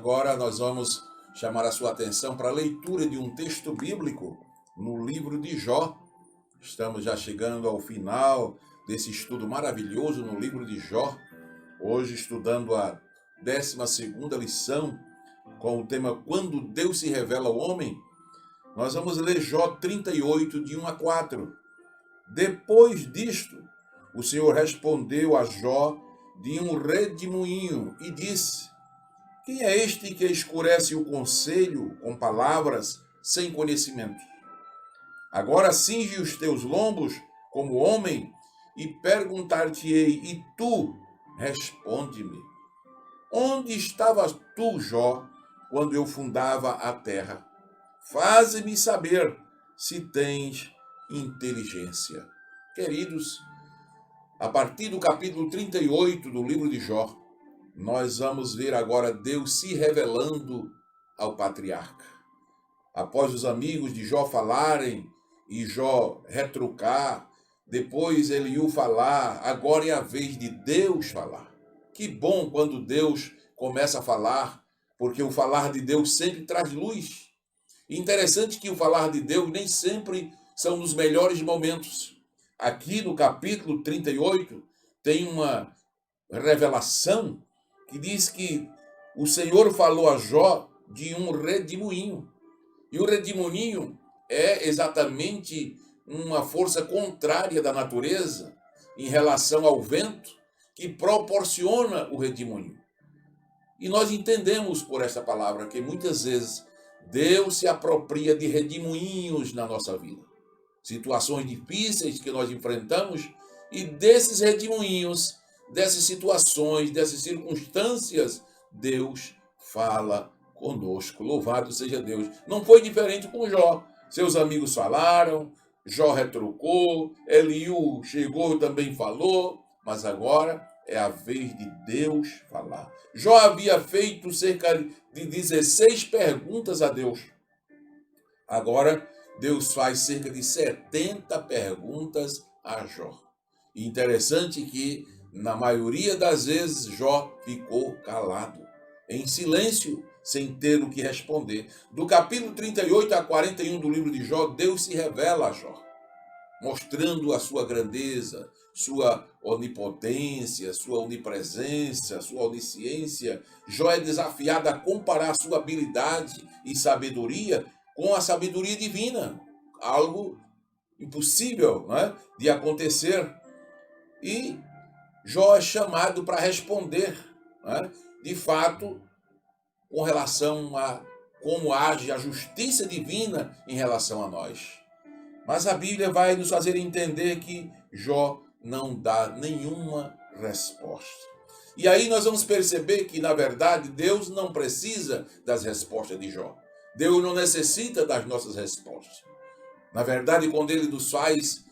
agora nós vamos chamar a sua atenção para a leitura de um texto bíblico no livro de Jó. Estamos já chegando ao final desse estudo maravilhoso no livro de Jó. Hoje estudando a 12ª lição com o tema Quando Deus se revela ao homem. Nós vamos ler Jó 38, de 1 a 4. Depois disto, o Senhor respondeu a Jó de um redemoinho e disse: Quem é este que escurece o conselho com palavras sem conhecimento? Agora cinge os teus lombos como homem e perguntar-te-ei, e tu responde-me. Onde estavas tu, Jó, quando eu fundava a terra? Faze-me saber se tens inteligência. Queridos, a partir do capítulo 38 do livro de Jó, nós vamos ver agora Deus se revelando ao patriarca. Após os amigos de Jó falarem e Jó retrucar, depois Eliú falar, agora é a vez de Deus falar. Que bom quando Deus começa a falar, porque o falar de Deus sempre traz luz. E interessante que o falar de Deus nem sempre são nos melhores momentos. Aqui no capítulo 38 tem uma revelação que diz que o Senhor falou a Jó de um redemoinho. E o redemoinho é exatamente uma força contrária da natureza em relação ao vento que proporciona o redemoinho. E nós entendemos por essa palavra que muitas vezes Deus se apropria de redemoinhos na nossa vida. Situações difíceis que nós enfrentamos e desses redemoinhos, dessas situações, dessas circunstâncias, Deus fala conosco. Louvado seja Deus. Não foi diferente com Jó. Seus amigos falaram, Jó retrucou, Eliú chegou e também falou, mas agora é a vez de Deus falar. Jó havia feito cerca de 16 perguntas a Deus. Agora, Deus faz cerca de 70 perguntas a Jó. E interessante que, na maioria das vezes, Jó ficou calado, em silêncio, sem ter o que responder. Do capítulo 38 a 41 do livro de Jó, Deus se revela a Jó, mostrando a sua grandeza, sua onipotência, sua onipresença, sua onisciência. Jó é desafiado a comparar sua habilidade e sabedoria com a sabedoria divina, algo impossível, né, de acontecer. E Jó é chamado para responder, né, de fato, com relação a como age a justiça divina em relação a nós. Mas a Bíblia vai nos fazer entender que Jó não dá nenhuma resposta. E aí nós vamos perceber que, na verdade, Deus não precisa das respostas de Jó. Deus não necessita das nossas respostas. Na verdade, quando Ele nos faz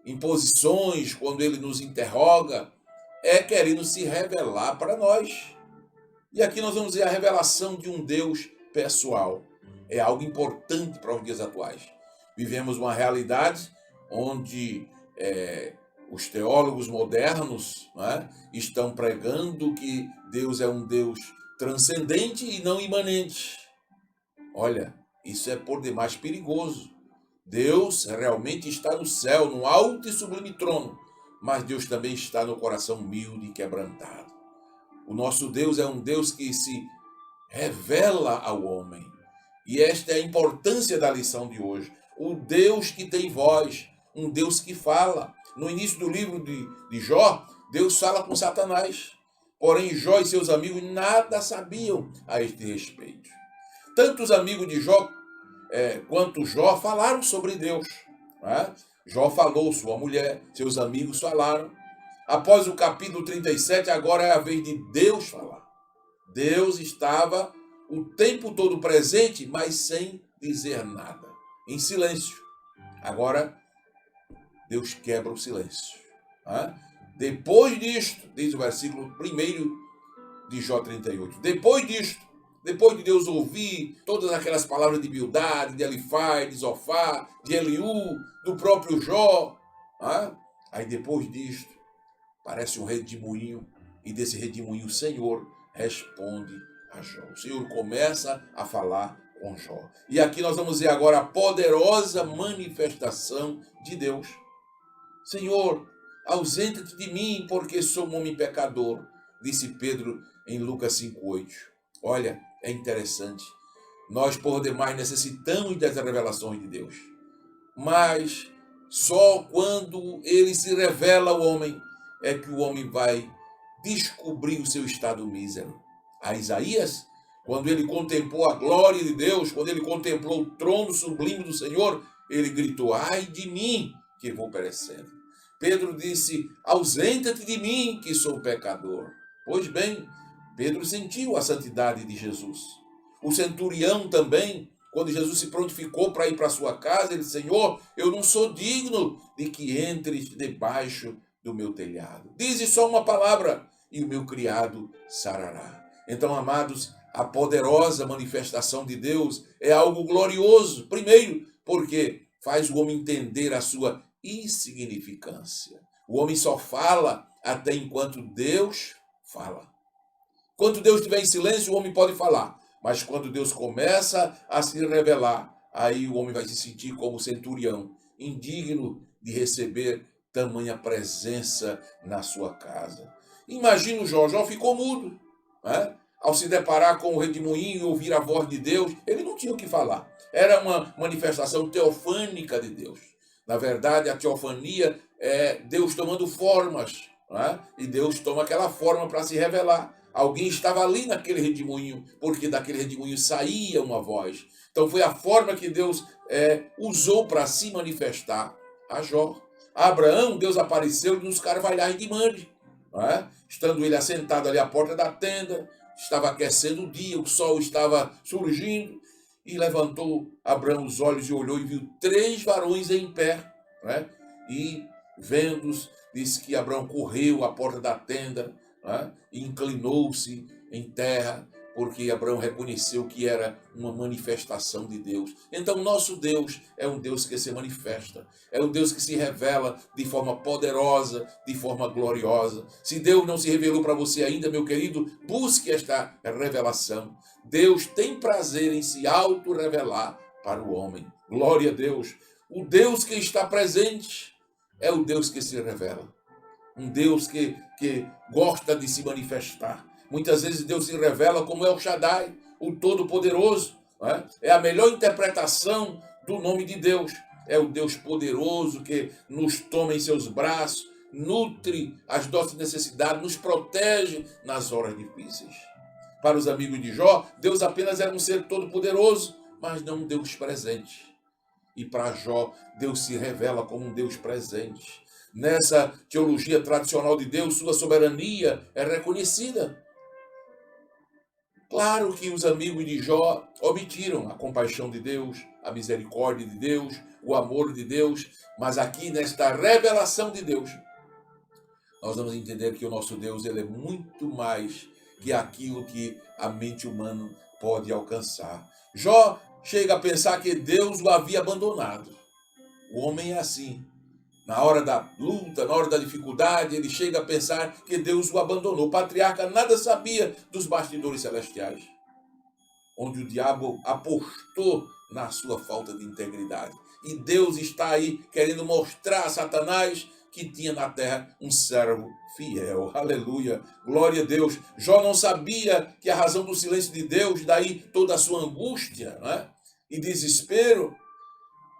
imposições, quando Ele nos interroga, é querendo se revelar para nós. E aqui nós vamos ver a revelação de um Deus pessoal. É algo importante para os dias atuais. Vivemos uma realidade onde os teólogos modernos, né, estão pregando que Deus é um Deus transcendente e não imanente. Olha, isso é por demais perigoso. Deus realmente está no céu, no alto e sublime trono, mas Deus também está no coração humilde e quebrantado. O nosso Deus é um Deus que se revela ao homem. E esta é a importância da lição de hoje. O Deus que tem voz, um Deus que fala. No início do livro de Jó, Deus fala com Satanás. Porém, Jó e seus amigos nada sabiam a este respeito. Tanto os amigos de Jó quanto Jó falaram sobre Deus. Né? Jó falou, sua mulher, seus amigos falaram. Após o capítulo 37, agora é a vez de Deus falar. Deus estava o tempo todo presente, mas sem dizer nada, em silêncio. Agora, Deus quebra o silêncio. Depois disto, diz o versículo 1 de Jó 38, depois disto, depois de Deus ouvir todas aquelas palavras de Bildade, de Elifaz, de Zofar, de Eliú, do próprio Jó, aí depois disto, parece um redemoinho, e desse redemoinho o Senhor responde a Jó. O Senhor começa a falar com Jó. E aqui nós vamos ver agora a poderosa manifestação de Deus. Senhor, ausenta-te de mim, porque sou um homem pecador, disse Pedro em Lucas 5,8. Olha, é interessante. Nós, por demais, necessitamos das revelações de Deus. Mas só quando ele se revela ao homem, é que o homem vai descobrir o seu estado mísero. A Isaías, quando ele contemplou a glória de Deus, quando ele contemplou o trono sublime do Senhor, ele gritou: ai de mim, que vou perecendo. Pedro disse: ausenta-te de mim, que sou pecador. Pois bem, Pedro sentiu a santidade de Jesus. O centurião também, quando Jesus se prontificou para ir para sua casa, ele disse: Senhor, eu não sou digno de que entres debaixo do meu telhado. Dize só uma palavra e o meu criado sarará. Então, amados, a poderosa manifestação de Deus é algo glorioso. Primeiro, porque faz o homem entender a sua insignificância. O homem só fala até enquanto Deus fala. Quando Deus estiver em silêncio, o homem pode falar. Mas quando Deus começa a se revelar, aí o homem vai se sentir como centurião, indigno de receber tamanha presença na sua casa. Imagina o Jó. Jó ficou mudo, né? Ao se deparar com o redemoinho e ouvir a voz de Deus, ele não tinha o que falar. Era uma manifestação teofânica de Deus. Na verdade, a teofania é Deus tomando formas, né? E Deus toma aquela forma para se revelar. Alguém estava ali naquele redemoinho, porque daquele redemoinho saía uma voz. Então foi a forma que Deus usou para se manifestar a Jó. A Abraão, Deus apareceu nos carvalhais de Mamre, né? Estando ele assentado ali à porta da tenda, estava aquecendo o dia, o sol estava surgindo, e levantou Abraão os olhos e olhou e viu 3 varões em pé, né? E vendo-os, disse que Abraão correu à porta da tenda, né? E inclinou-se em terra, porque Abraão reconheceu que era uma manifestação de Deus. Então, nosso Deus é um Deus que se manifesta, é um Deus que se revela de forma poderosa, de forma gloriosa. Se Deus não se revelou para você ainda, meu querido, busque esta revelação. Deus tem prazer em se auto-revelar para o homem. Glória a Deus. O Deus que está presente é o Deus que se revela. Um Deus que gosta de se manifestar. Muitas vezes Deus se revela como El Shaddai, o Todo-Poderoso. Né? É a melhor interpretação do nome de Deus. É o Deus poderoso que nos toma em seus braços, nutre as nossas necessidades, nos protege nas horas difíceis. Para os amigos de Jó, Deus apenas era um ser todo-poderoso, mas não um Deus presente. E para Jó, Deus se revela como um Deus presente. Nessa teologia tradicional de Deus, sua soberania é reconhecida. Claro que os amigos de Jó omitiram a compaixão de Deus, a misericórdia de Deus, o amor de Deus, mas aqui nesta revelação de Deus, nós vamos entender que o nosso Deus ele é muito mais que aquilo que a mente humana pode alcançar. Jó chega a pensar que Deus o havia abandonado. O homem é assim. Na hora da luta, na hora da dificuldade, ele chega a pensar que Deus o abandonou. O patriarca nada sabia dos bastidores celestiais, onde o diabo apostou na sua falta de integridade. E Deus está aí querendo mostrar a Satanás que tinha na terra um servo fiel. Aleluia, glória a Deus. Jó não sabia que a razão do silêncio de Deus, daí toda a sua angústia, né? E desespero,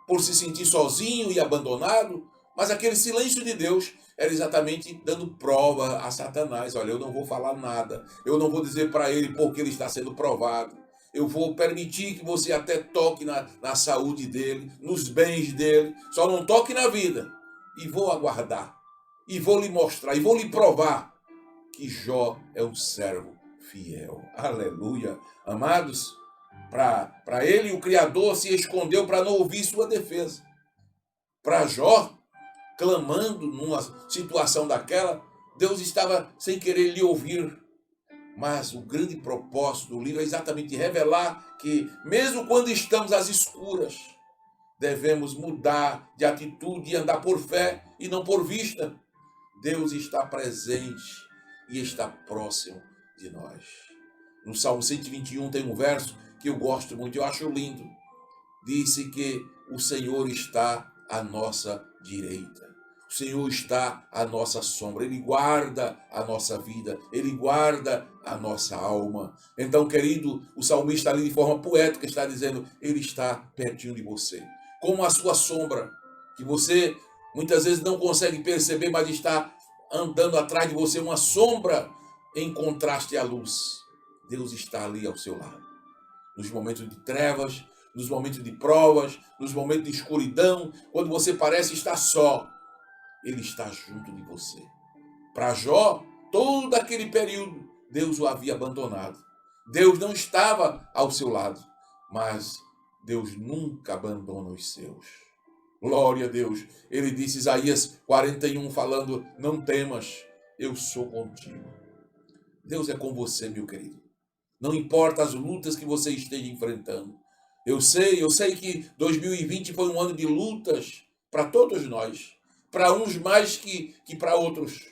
por se sentir sozinho e abandonado. Mas aquele silêncio de Deus era exatamente dando prova a Satanás. Olha, eu não vou falar nada. Eu não vou dizer para ele porque ele está sendo provado. Eu vou permitir que você até toque na saúde dele, nos bens dele. Só não toque na vida. E vou aguardar. E vou lhe mostrar. E vou lhe provar que Jó é um servo fiel. Aleluia. Amados, para ele o Criador se escondeu para não ouvir sua defesa. Para Jó, clamando numa situação daquela, Deus estava sem querer lhe ouvir. Mas o grande propósito do livro é exatamente revelar que, mesmo quando estamos às escuras, devemos mudar de atitude e andar por fé e não por vista. Deus está presente e está próximo de nós. No Salmo 121 tem um verso que eu gosto muito, eu acho lindo. Disse que o Senhor está à nossa direita. O Senhor está à nossa sombra. Ele guarda a nossa vida. Ele guarda a nossa alma. Então, querido, o salmista ali de forma poética está dizendo, ele está pertinho de você. Como a sua sombra, que você muitas vezes não consegue perceber, mas está andando atrás de você, uma sombra em contraste à luz. Deus está ali ao seu lado. Nos momentos de trevas, nos momentos de provas, nos momentos de escuridão, quando você parece estar só, ele está junto de você. Para Jó, todo aquele período, Deus o havia abandonado. Deus não estava ao seu lado, mas Deus nunca abandona os seus. Glória a Deus. Ele disse, Isaías 41, falando, não temas, eu sou contigo. Deus é com você, meu querido. Não importa as lutas que você esteja enfrentando. Eu sei que 2020 foi um ano de lutas para todos nós. Para uns mais que para outros.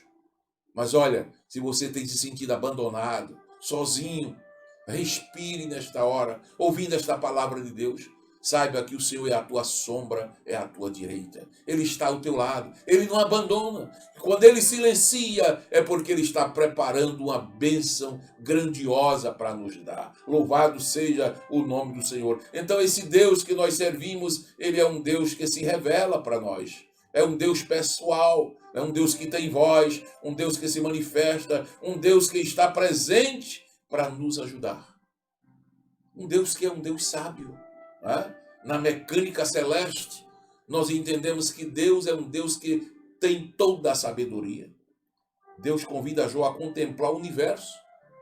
Mas olha, se você tem se sentido abandonado, sozinho, respire nesta hora, ouvindo esta palavra de Deus. Saiba que o Senhor é a tua sombra, é a tua direita. Ele está ao teu lado, ele não abandona. Quando ele silencia, é porque ele está preparando uma bênção grandiosa para nos dar. Louvado seja o nome do Senhor. Então esse Deus que nós servimos, ele é um Deus que se revela para nós. É um Deus pessoal, é um Deus que tem voz, um Deus que se manifesta, um Deus que está presente para nos ajudar. Um Deus que é um Deus sábio. Na mecânica celeste, nós entendemos que Deus é um Deus que tem toda a sabedoria. Deus convida Jó a contemplar o universo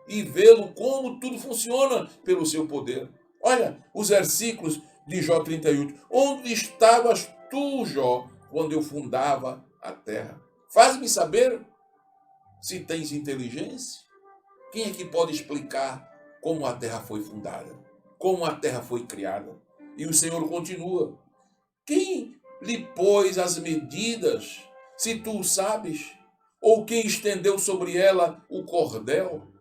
e vê-lo como tudo funciona pelo seu poder. Olha os versículos de Jó 38. Onde estavas tu, Jó, quando eu fundava a terra? Faz-me saber se tens inteligência. Quem é que pode explicar como a terra foi fundada? Como a terra foi criada? E o Senhor continua. Quem lhe pôs as medidas, se tu o sabes? Ou quem estendeu sobre ela o cordel?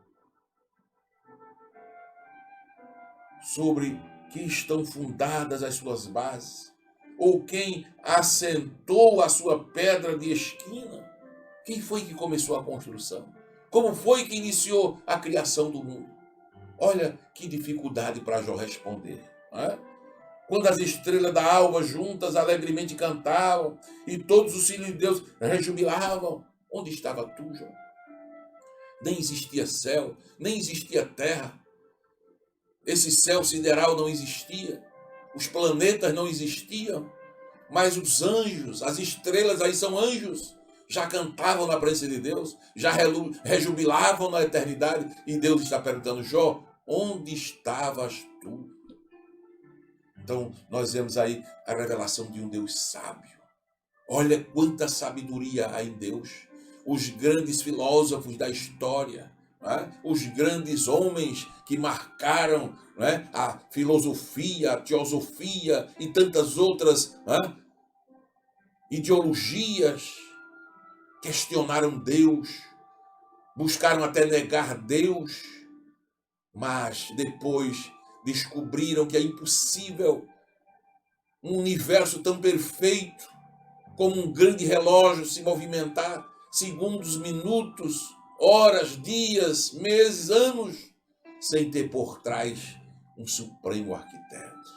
Sobre que estão fundadas as suas bases? Ou quem assentou a sua pedra de esquina? Quem foi que começou a construção? Como foi que iniciou a criação do mundo? Olha que dificuldade para Jó responder. Não é? Quando as estrelas da alva juntas alegremente cantavam e todos os filhos de Deus rejubilavam, onde estava tu, Jó? Nem existia céu, nem existia terra. Esse céu sideral não existia, os planetas não existiam, mas os anjos, as estrelas aí são anjos, já cantavam na presença de Deus, já rejubilavam na eternidade, e Deus está perguntando, Jó, onde estavas tu? Então, nós vemos aí a revelação de um Deus sábio. Olha quanta sabedoria há em Deus. Os grandes filósofos da história, os grandes homens que marcaram a filosofia, a teosofia e tantas outras ideologias, questionaram Deus, buscaram até negar Deus, mas depois descobriram que é impossível um universo tão perfeito como um grande relógio se movimentar segundos, minutos, horas, dias, meses, anos, sem ter por trás um supremo arquiteto.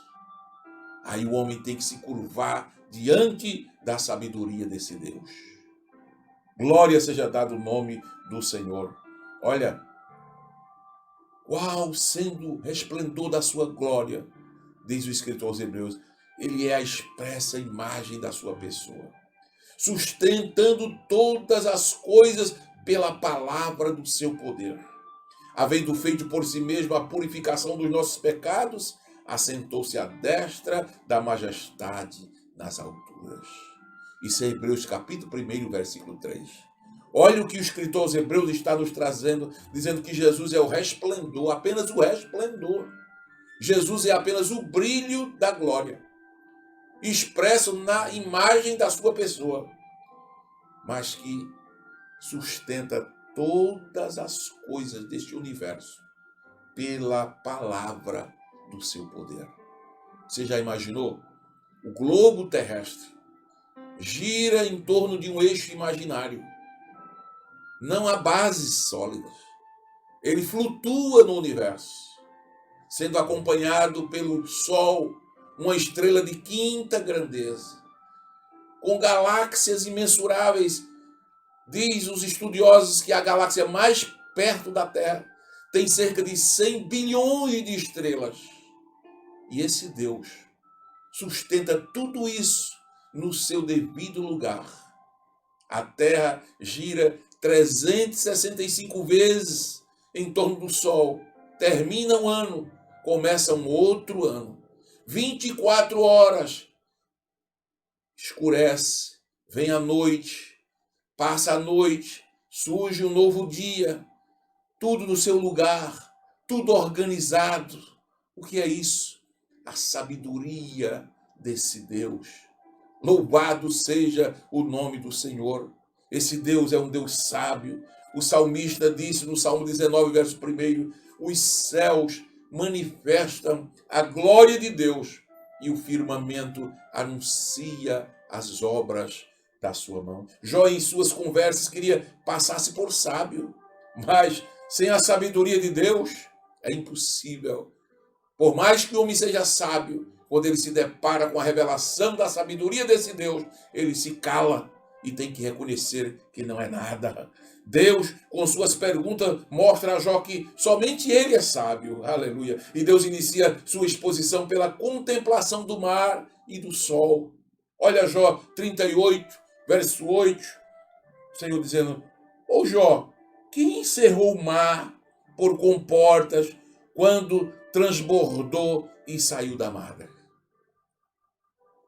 Aí o homem tem que se curvar diante da sabedoria desse Deus. Glória seja dado o nome do Senhor. Olha, qual sendo o resplendor da sua glória, diz o escritor aos Hebreus, ele é a expressa imagem da sua pessoa, sustentando todas as coisas pela palavra do seu poder. Havendo feito por si mesmo a purificação dos nossos pecados, assentou-se à destra da majestade nas alturas. Isso é Hebreus capítulo 1, versículo 3. Olha o que o escritor aos Hebreus está nos trazendo, dizendo que Jesus é o resplendor, apenas o resplendor. Jesus é apenas o brilho da glória, expresso na imagem da sua pessoa, mas que sustenta todas as coisas deste universo pela palavra do seu poder. Você já imaginou? O globo terrestre gira em torno de um eixo imaginário. Não há bases sólidas. Ele flutua no universo, sendo acompanhado pelo Sol, uma estrela de quinta grandeza, com galáxias imensuráveis. Diz os estudiosos que a galáxia mais perto da Terra tem cerca de 100 bilhões de estrelas. E esse Deus sustenta tudo isso no seu devido lugar. A Terra gira 365 vezes em torno do Sol. Termina um ano, começa um outro ano. 24 horas. Escurece, vem a noite, passa a noite, surge um novo dia. Tudo no seu lugar, tudo organizado. O que é isso? A sabedoria desse Deus. Louvado seja o nome do Senhor. Esse Deus é um Deus sábio. O salmista disse no Salmo 19, verso 1, os céus manifestam a glória de Deus e o firmamento anuncia as obras da sua mão. Jó, em suas conversas, queria passar-se por sábio, mas sem a sabedoria de Deus é impossível. Por mais que o homem seja sábio, quando ele se depara com a revelação da sabedoria desse Deus, ele se cala e tem que reconhecer que não é nada. Deus, com suas perguntas, mostra a Jó que somente ele é sábio. Aleluia. E Deus inicia sua exposição pela contemplação do mar e do sol. Olha Jó 38, verso 8. O Senhor dizendo, ô Jó, quem encerrou o mar por comportas quando transbordou e saiu da margem?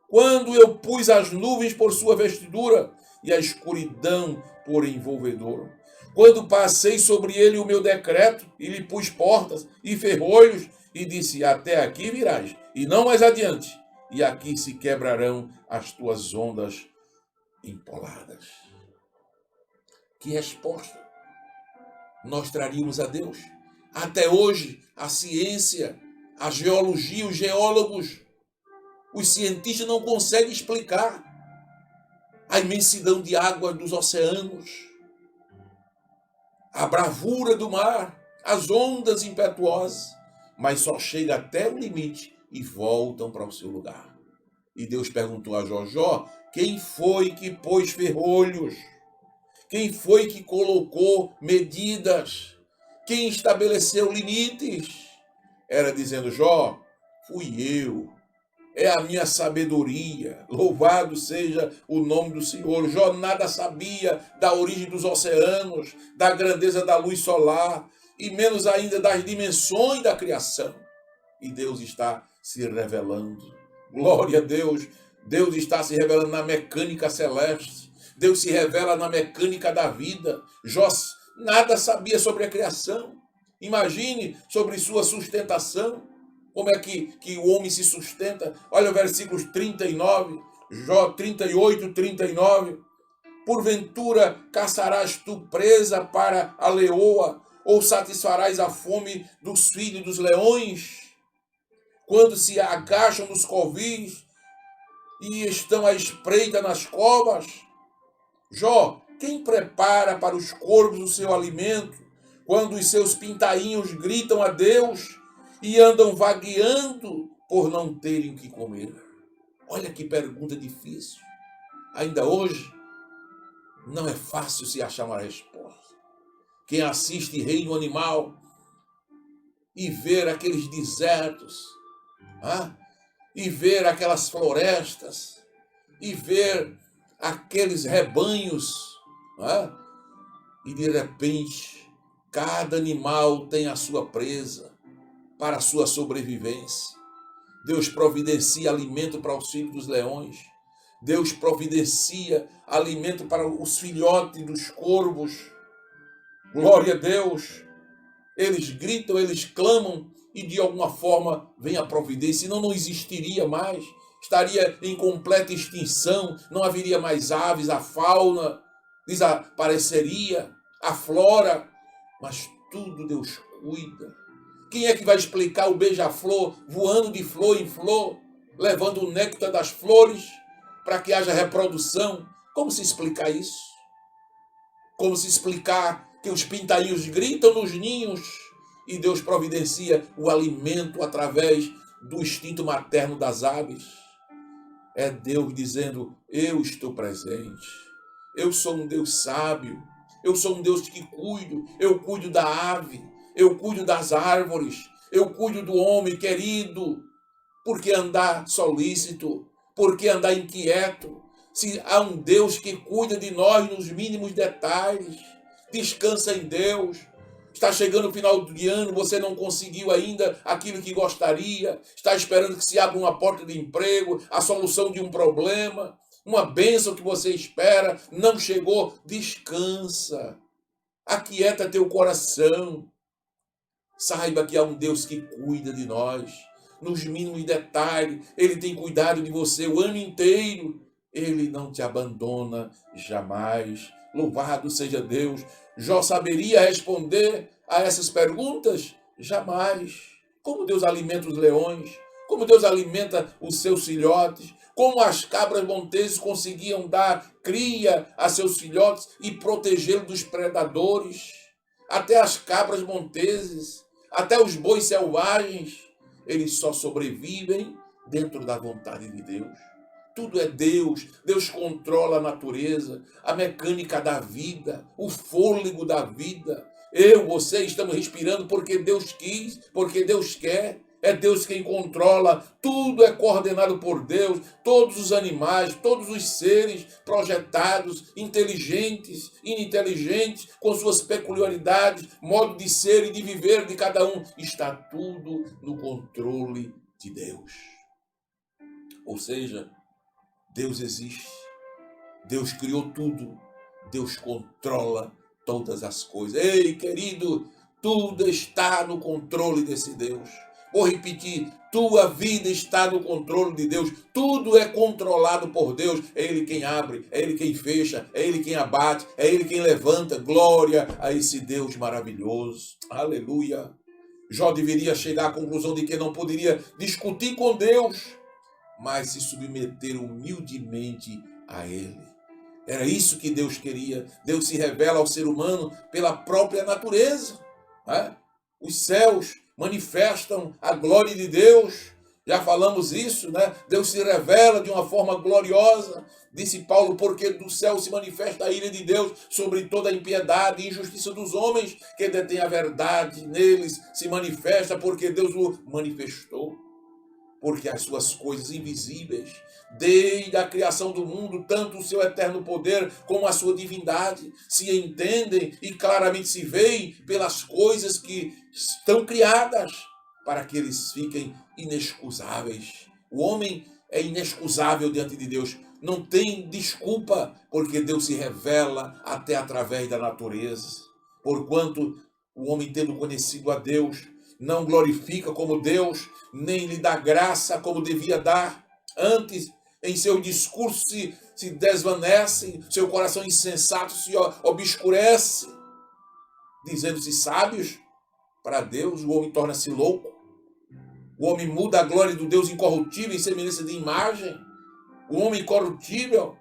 Quando eu pus as nuvens por sua vestidura e a escuridão por envolvedor. Quando passei sobre ele o meu decreto e lhe pus portas e ferrolhos e disse, até aqui virás e não mais adiante. E aqui se quebrarão as tuas ondas empoladas. Que resposta nós traríamos a Deus? Até hoje, a ciência, a geologia, os geólogos, os cientistas não conseguem explicar a imensidão de água dos oceanos, a bravura do mar, as ondas impetuosas, mas só chega até o limite e voltam para o seu lugar. E Deus perguntou a Jó, quem foi que pôs ferrolhos? Quem foi que colocou medidas? Quem estabeleceu limites? Era dizendo, Jó, fui eu. É a minha sabedoria. Louvado seja o nome do Senhor. Jó nada sabia da origem dos oceanos, da grandeza da luz solar, e menos ainda das dimensões da criação. E Deus está se revelando. Glória a Deus. Deus está se revelando na mecânica celeste. Deus se revela na mecânica da vida. Jó nada sabia sobre a criação. Imagine sobre sua sustentação. Como é que o homem se sustenta? Olha o versículos 39, Jó 38, 39. Porventura caçarás tu presa para a leoa, ou satisfarás a fome dos filhos dos leões? Quando se agacham nos covis e estão à espreita nas covas? Jó, quem prepara para os corvos o seu alimento, quando os seus pintainhos gritam a Deus e andam vagueando por não terem o que comer? Olha que pergunta difícil. Ainda hoje, não é fácil se achar uma resposta. Quem assiste Reino Animal e ver aqueles desertos, e ver aquelas florestas, e ver aqueles rebanhos, e de repente, cada animal tem a sua presa para a sua sobrevivência. Deus providencia alimento para os filhos dos leões. Deus providencia alimento para os filhotes dos corvos. Glória a Deus. Eles gritam, eles clamam e de alguma forma vem a providência. Senão não existiria mais. Estaria em completa extinção. Não haveria mais aves, a fauna desapareceria, a flora. Mas tudo Deus cuida. Quem é que vai explicar o beija-flor voando de flor em flor, levando o néctar das flores para que haja reprodução? Como se explicar isso? Como se explicar que os pintainhos gritam nos ninhos e Deus providencia o alimento através do instinto materno das aves? É Deus dizendo: eu estou presente, eu sou um Deus sábio, eu sou um Deus que cuido, eu cuido da ave, eu cuido das árvores, eu cuido do homem querido. Por que andar solícito? Por que andar inquieto? Se há um Deus que cuida de nós nos mínimos detalhes, descansa em Deus. Está chegando o final do ano, você não conseguiu ainda aquilo que gostaria, está esperando que se abra uma porta de emprego, a solução de um problema, uma bênção que você espera, não chegou, descansa, aquieta teu coração, saiba que há um Deus que cuida de nós, nos mínimos detalhes, Ele tem cuidado de você o ano inteiro, Ele não te abandona jamais. Louvado seja Deus. Jó saberia responder a essas perguntas? Jamais. Como Deus alimenta os leões, como Deus alimenta os seus filhotes, como as cabras monteses conseguiam dar cria a seus filhotes e protegê-los dos predadores, até as cabras monteses, até os bois selvagens, eles só sobrevivem dentro da vontade de Deus. Tudo é Deus. Deus controla a natureza, a mecânica da vida, o fôlego da vida. Eu, você estamos respirando porque Deus quis, porque Deus quer. É Deus quem controla. Tudo é coordenado por Deus. Todos os animais, todos os seres projetados, inteligentes, ininteligentes, com suas peculiaridades, modo de ser e de viver de cada um. Está tudo no controle de Deus. Ou seja, Deus existe, Deus criou tudo, Deus controla todas as coisas. Ei, querido, tudo está no controle desse Deus. Vou repetir, tua vida está no controle de Deus, tudo é controlado por Deus. É Ele quem abre, é Ele quem fecha, é Ele quem abate, é Ele quem levanta. Glória a esse Deus maravilhoso. Aleluia. Jó deveria chegar à conclusão de que não poderia discutir com Deus, mas se submeter humildemente a Ele. Era isso que Deus queria. Deus se revela ao ser humano pela própria natureza. Né? Os céus manifestam a glória de Deus. Já falamos isso, né? Deus se revela de uma forma gloriosa. Disse Paulo, porque do céu se manifesta a ira de Deus sobre toda a impiedade e injustiça dos homens que detêm a verdade. Neles se manifesta porque Deus o manifestou. Porque as suas coisas invisíveis, desde a criação do mundo, tanto o seu eterno poder como a sua divindade, se entendem e claramente se veem pelas coisas que estão criadas, para que eles fiquem inexcusáveis. O homem é inexcusável diante de Deus, não tem desculpa, porque Deus se revela até através da natureza. Porquanto o homem, tendo conhecido a Deus, não glorifica como Deus, nem lhe dá graça como devia dar. Antes, em seu discurso se desvanece, seu coração insensato se obscurece. Dizendo-se sábios, para Deus o homem torna-se louco. O homem muda a glória do Deus incorruptível em semelhança de imagem. O homem incorruptível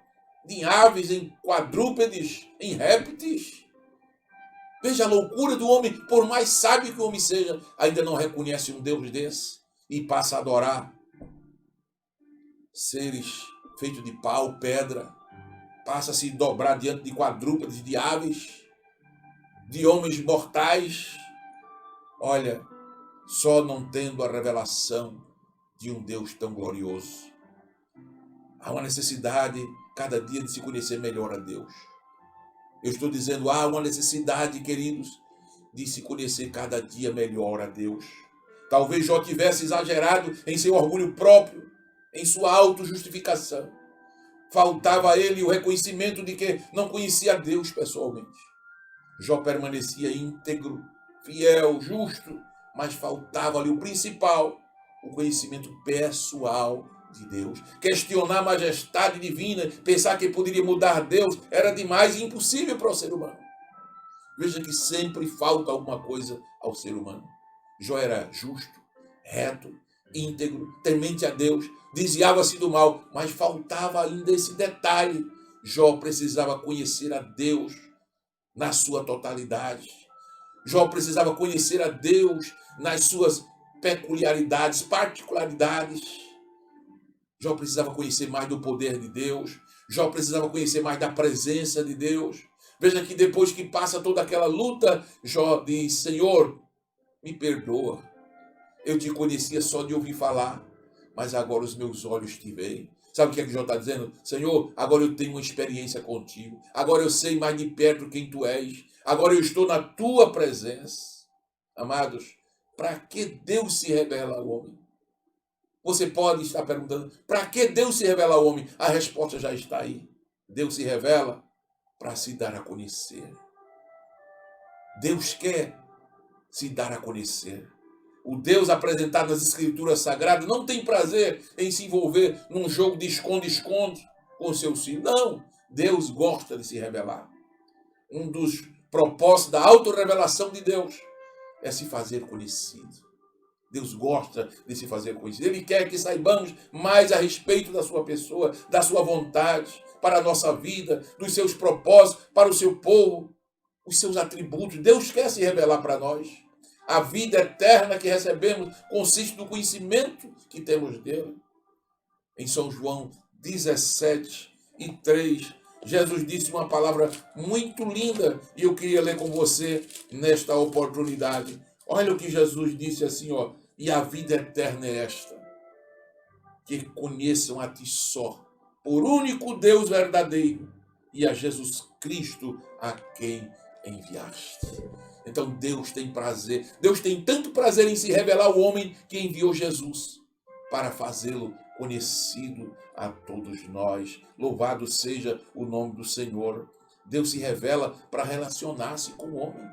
em aves, em quadrúpedes, em répteis. Veja a loucura do homem, por mais sábio que o homem seja, ainda não reconhece um Deus desse e passa a adorar seres feitos de pau, pedra, passa a se dobrar diante de quadrúpedes, de aves, de homens mortais. Olha, só não tendo a revelação de um Deus tão glorioso. Há uma necessidade cada dia de se conhecer melhor a Deus. Eu estou dizendo, há uma necessidade, queridos, de se conhecer cada dia melhor a Deus. Talvez Jó tivesse exagerado em seu orgulho próprio, em sua autojustificação. Faltava a ele o reconhecimento de que não conhecia a Deus pessoalmente. Jó permanecia íntegro, fiel, justo, mas faltava-lhe o principal, o conhecimento pessoal de Deus. Questionar a majestade divina, pensar que poderia mudar Deus, era demais e impossível para o ser humano. Veja que sempre falta alguma coisa ao ser humano. Jó era justo, reto, íntegro, temente a Deus, desviava-se do mal, mas faltava ainda esse detalhe. Jó precisava conhecer a Deus na sua totalidade. Jó precisava conhecer a Deus nas suas peculiaridades, particularidades. Jó precisava conhecer mais do poder de Deus. Jó precisava conhecer mais da presença de Deus. Veja que depois que passa toda aquela luta, Jó diz: Senhor, me perdoa. Eu te conhecia só de ouvir falar, mas agora os meus olhos te veem. Sabe o que é que Jó está dizendo? Senhor, agora eu tenho uma experiência contigo. Agora eu sei mais de perto quem tu és. Agora eu estou na tua presença. Amados, para que Deus se revela ao homem? Você pode estar perguntando, para que Deus se revela ao homem? A resposta já está aí. Deus se revela para se dar a conhecer. Deus quer se dar a conhecer. O Deus apresentado nas Escrituras Sagradas não tem prazer em se envolver num jogo de esconde-esconde com seus filhos. Não, Deus gosta de se revelar. Um dos propósitos da autorrevelação de Deus é se fazer conhecido. Deus gosta de se fazer conhecido. Ele quer que saibamos mais a respeito da sua pessoa, da sua vontade, para a nossa vida, dos seus propósitos, para o seu povo, os seus atributos. Deus quer se revelar para nós. A vida eterna que recebemos consiste no conhecimento que temos dele. Em São João 17:3, Jesus disse uma palavra muito linda e eu queria ler com você nesta oportunidade. Olha o que Jesus disse assim, ó: e a vida eterna é esta, que conheçam a ti só, por único Deus verdadeiro, e a Jesus Cristo a quem enviaste. Então Deus tem prazer, Deus tem tanto prazer em se revelar ao homem que enviou Jesus para fazê-lo conhecido a todos nós. Louvado seja o nome do Senhor. Deus se revela para relacionar-se com o homem.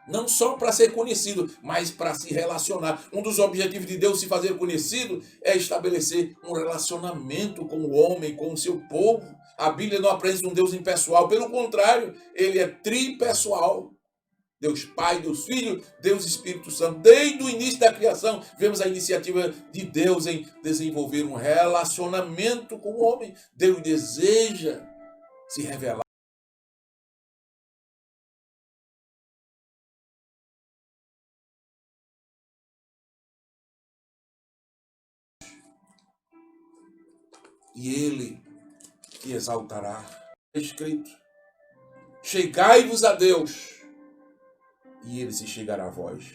Não só para ser conhecido, mas para se relacionar. Um dos objetivos de Deus se fazer conhecido é estabelecer um relacionamento com o homem, com o seu povo. A Bíblia não apresenta um Deus impessoal, pelo contrário, ele é tripessoal. Deus Pai, Deus Filho, Deus Espírito Santo. Desde o início da criação, vemos a iniciativa de Deus em desenvolver um relacionamento com o homem. Deus deseja se revelar. E ele te exaltará. É escrito: chegai-vos a Deus, e ele se chegará a vós.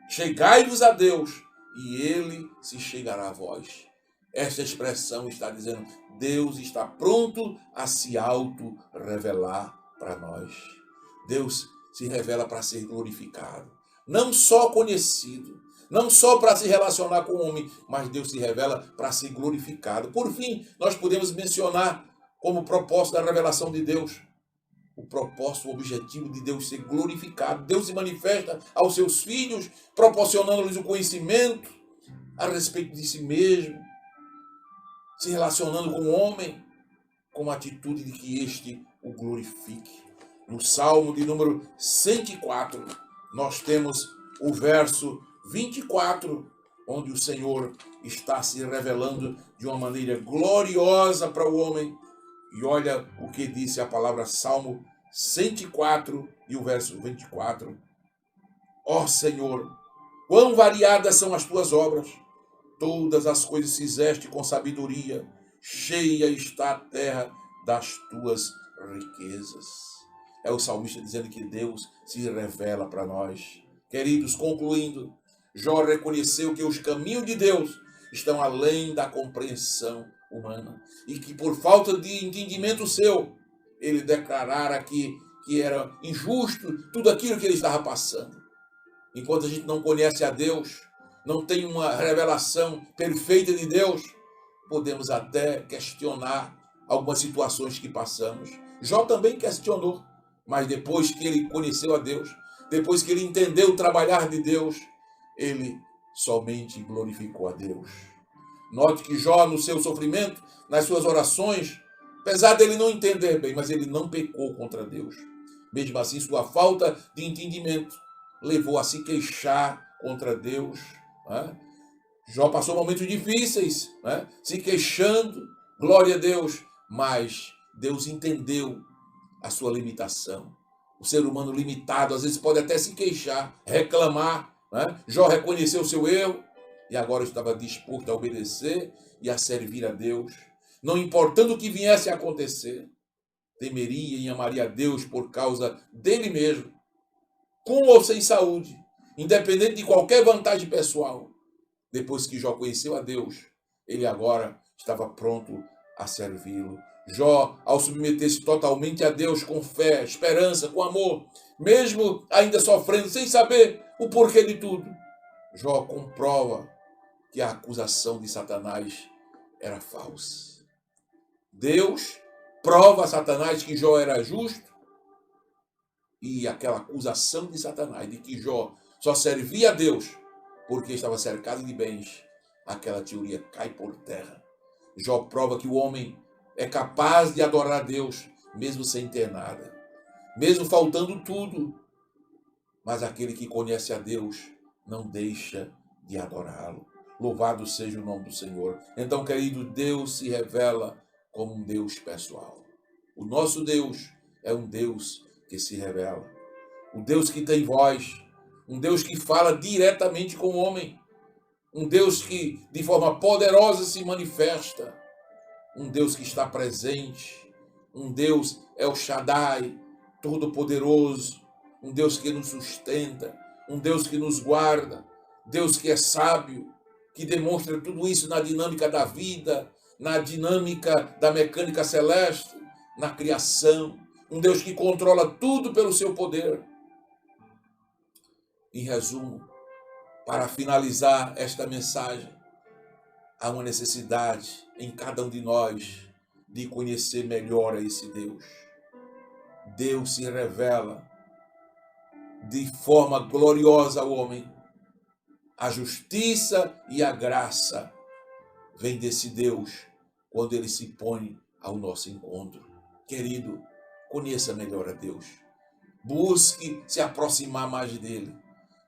Chegai-vos a Deus, e ele se chegará a vós. Esta expressão está dizendo: Deus está pronto a se auto-revelar para nós. Deus se revela para ser glorificado, não só conhecido, não só para se relacionar com o homem, mas Deus se revela para ser glorificado. Por fim, nós podemos mencionar como propósito da revelação de Deus, o propósito, o objetivo de Deus ser glorificado. Deus se manifesta aos seus filhos, proporcionando-lhes o conhecimento a respeito de si mesmo, se relacionando com o homem, com a atitude de que este o glorifique. No Salmo de número 104, nós temos o verso 24, onde o Senhor está se revelando de uma maneira gloriosa para o homem. E olha o que disse a palavra Salmo 104 e o verso 24. Ó Senhor, quão variadas são as tuas obras! Todas as coisas fizeste com sabedoria, cheia está a terra das tuas riquezas. É o salmista dizendo que Deus se revela para nós. Queridos, concluindo, Jó reconheceu que os caminhos de Deus estão além da compreensão humana e que por falta de entendimento seu, ele declarara que era injusto tudo aquilo que ele estava passando. Enquanto a gente não conhece a Deus, não tem uma revelação perfeita de Deus, podemos até questionar algumas situações que passamos. Jó também questionou, mas depois que ele conheceu a Deus, depois que ele entendeu o trabalhar de Deus, ele somente glorificou a Deus. Note que Jó, no seu sofrimento, nas suas orações, apesar dele não entender bem, mas ele não pecou contra Deus. Mesmo assim, sua falta de entendimento levou a se queixar contra Deus. Né? Jó passou momentos difíceis, né? Se queixando, glória a Deus, mas Deus entendeu a sua limitação. O ser humano limitado, às vezes, pode até se queixar, reclamar. Né? Jó reconheceu o seu erro e agora estava disposto a obedecer e a servir a Deus. Não importando o que viesse a acontecer, temeria e amaria a Deus por causa dele mesmo, com ou sem saúde, independente de qualquer vantagem pessoal. Depois que Jó conheceu a Deus, ele agora estava pronto a servi-lo. Jó, ao submeter-se totalmente a Deus com fé, esperança, com amor, mesmo ainda sofrendo, sem saber o porquê de tudo, Jó comprova que a acusação de Satanás era falsa. Deus prova a Satanás que Jó era justo e aquela acusação de Satanás de que Jó só servia a Deus porque estava cercado de bens, aquela teoria cai por terra. Jó prova que o homem é capaz de adorar a Deus, mesmo sem ter nada, mesmo faltando tudo. Mas aquele que conhece a Deus não deixa de adorá-lo. Louvado seja o nome do Senhor. Então, querido, Deus se revela como um Deus pessoal. O nosso Deus é um Deus que se revela. Um Deus que tem voz. Um Deus que fala diretamente com o homem. Um Deus que de forma poderosa se manifesta. Um Deus que está presente. Um Deus El Shaddai, todo-poderoso. Um Deus que nos sustenta. Um Deus que nos guarda. Deus que é sábio, que demonstra tudo isso na dinâmica da vida, na dinâmica da mecânica celeste, na criação. Um Deus que controla tudo pelo seu poder. Em resumo, para finalizar esta mensagem, há uma necessidade em cada um de nós de conhecer melhor a esse Deus. Deus se revela de forma gloriosa ao homem. A justiça e a graça vêm desse Deus quando ele se põe ao nosso encontro. Querido, conheça melhor a Deus. Busque se aproximar mais dele.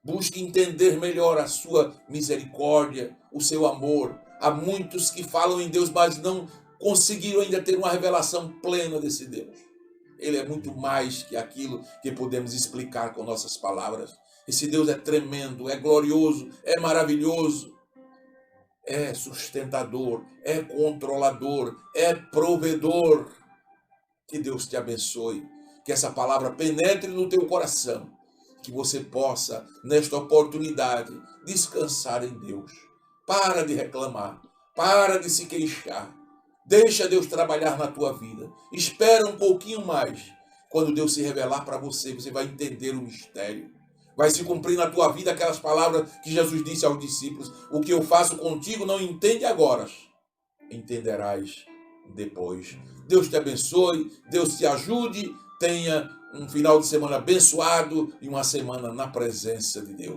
Busque entender melhor a sua misericórdia, o seu amor. Há muitos que falam em Deus, mas não conseguiram ainda ter uma revelação plena desse Deus. Ele é muito mais que aquilo que podemos explicar com nossas palavras. Esse Deus é tremendo, é glorioso, é maravilhoso, é sustentador, é controlador, é provedor. Que Deus te abençoe, que essa palavra penetre no teu coração, que você possa, nesta oportunidade, descansar em Deus. Para de reclamar, para de se queixar. Deixa Deus trabalhar na tua vida. Espera um pouquinho mais. Quando Deus se revelar para você, você vai entender o mistério. Vai se cumprir na tua vida aquelas palavras que Jesus disse aos discípulos. O que eu faço contigo não entende agora, entenderás depois. Deus te abençoe, Deus te ajude. Tenha um final de semana abençoado e uma semana na presença de Deus.